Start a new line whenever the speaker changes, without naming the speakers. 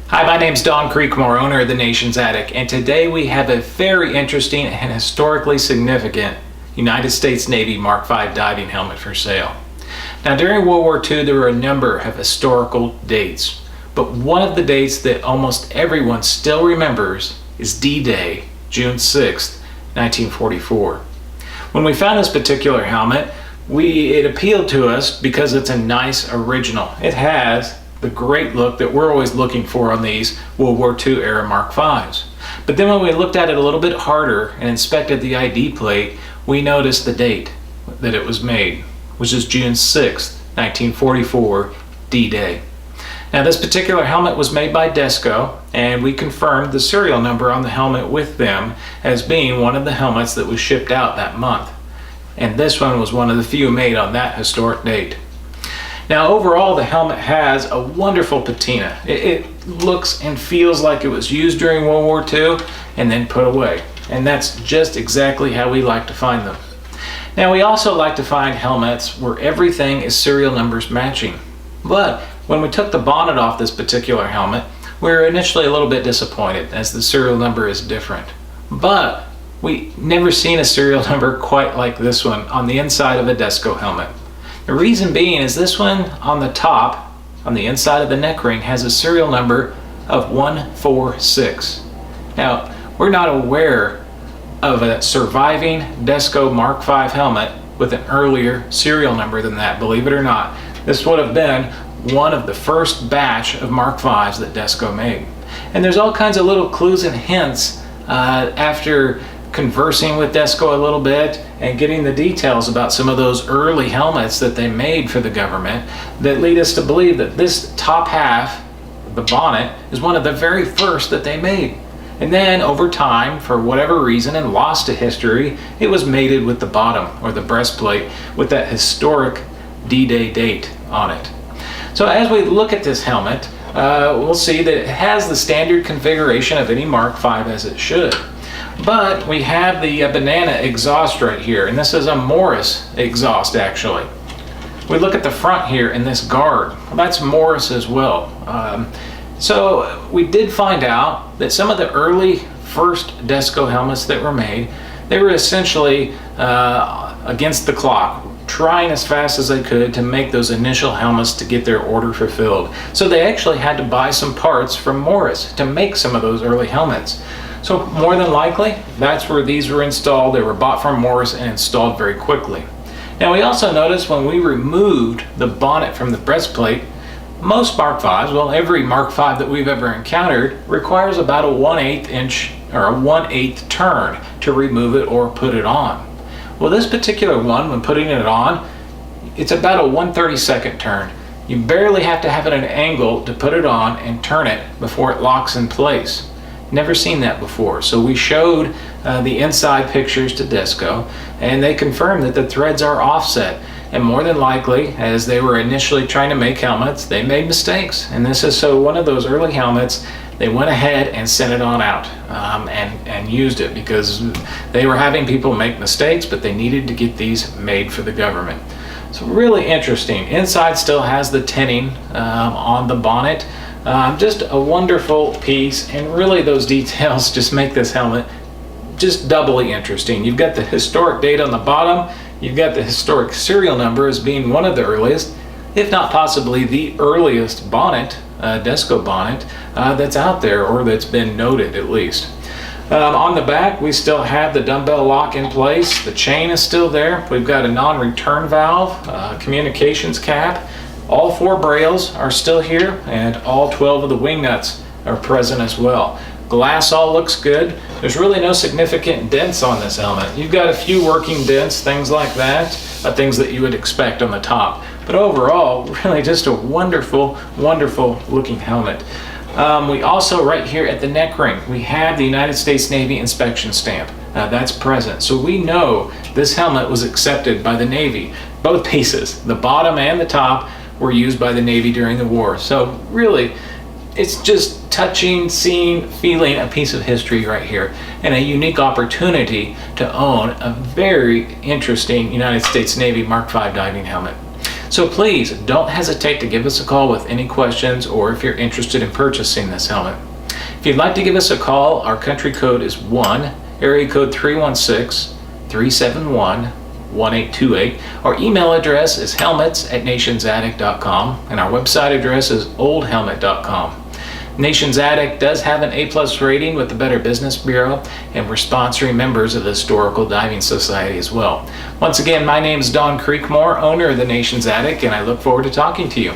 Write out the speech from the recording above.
Hi, my name's Don Creekmore, owner of the Nation's Attic, and today we have a very interesting and historically significant United States Navy Mark V diving helmet for sale. Now, during World War II, there were a number of historical dates, but one of the dates that almost everyone still remembers is D-Day, June 6th, 1944. When we found this particular helmet, it appealed to us because it's a nice original. It has the great look that we're always looking for on these World War II era Mark Vs. But then when we looked at it a little bit harder and inspected the ID plate, we noticed the date that it was made, which is June 6th, 1944, D-Day. Now, this particular helmet was made by DESCO, and we confirmed the serial number on the helmet with them as being one of the helmets that was shipped out that month. And this one was one of the few made on that historic date. Now, overall, the helmet has a wonderful patina. It looks and feels like it was used during World War II and then put away. And that's just exactly how we like to find them. Now, we also like to find helmets where everything is serial numbers matching. But when we took the bonnet off this particular helmet, we were initially a little bit disappointed as the serial number is different. But we never seen a serial number quite like this one on the inside of a DESCO helmet. The reason being is this one on the top, on the inside of the neck ring, has a serial number of 146. Now, we're not aware of a surviving DESCO Mark V helmet with an earlier serial number than that, believe it or not. This would have been one of the first batch of Mark Vs that DESCO made. And there's all kinds of little clues and hints after conversing with DESCO a little bit and getting the details about some of those early helmets that they made for the government that lead us to believe that this top half, the bonnet, is one of the very first that they made. And then over time, for whatever reason and lost to history, it was mated with the bottom or the breastplate with that historic D-Day date on it. So as we look at this helmet, we'll see that it has the standard configuration of any Mark V as it should. But we have the banana exhaust right here, and this is a Morse exhaust actually. We look at the front here in this guard, well, that's Morse as well. So we did find out that some of the early first DESCO helmets that were made, they were essentially against the clock, trying as fast as they could to make those initial helmets to get their order fulfilled. So they actually had to buy some parts from Morse to make some of those early helmets. So more than likely, that's where these were installed. They were bought from Morse and installed very quickly. Now, we also noticed when we removed the bonnet from the breastplate, most Mark Vs, well, every Mark V that we've ever encountered requires about a 1/8 inch or a 1/8 turn to remove it or put it on. Well, this particular one, when putting it on, it's about a 1/32 turn. You barely have to have it at an angle to put it on and turn it before it locks in place. Never seen that before. So we showed the inside pictures to DESCO, and they confirmed that the threads are offset. And more than likely, as they were initially trying to make helmets, they made mistakes. And this is so one of those early helmets, they went ahead and sent it on out and used it because they were having people make mistakes, but they needed to get these made for the government. So really interesting. Inside still has the tinning on the bonnet. Just a wonderful piece, and really those details just make this helmet just doubly interesting. You've got the historic date on the bottom, you've got the historic serial number as being one of the earliest, if not possibly the earliest bonnet, DESCO bonnet, that's out there or that's been noted at least. On the back, we still have the dumbbell lock in place. The chain is still there. We've got a non-return valve, communications cap. All 4 brails are still here, and all 12 of the wing nuts are present as well. Glass all looks good. There's really no significant dents on this helmet. You've got a few working dents, things like that, things that you would expect on the top. But overall, really just a wonderful, wonderful looking helmet. We also, right here at the neck ring, we have the United States Navy inspection stamp. That's present. So we know this helmet was accepted by the Navy. Both pieces, the bottom and the top, were used by the Navy during the war. So really, it's just touching, seeing, feeling a piece of history right here, and a unique opportunity to own a very interesting United States Navy Mark V diving helmet. So please don't hesitate to give us a call with any questions or if you're interested in purchasing this helmet. If you'd like to give us a call, our country code is 1, area code 316-371-1828. Our email address is helmets@nationsattic.com, and our website address is oldhelmet.com. Nations Attic does have an A+ rating with the Better Business Bureau, and we're sponsoring members of the Historical Diving Society as well. Once again, my name is Don Creekmore, owner of the Nations Attic, and I look forward to talking to you.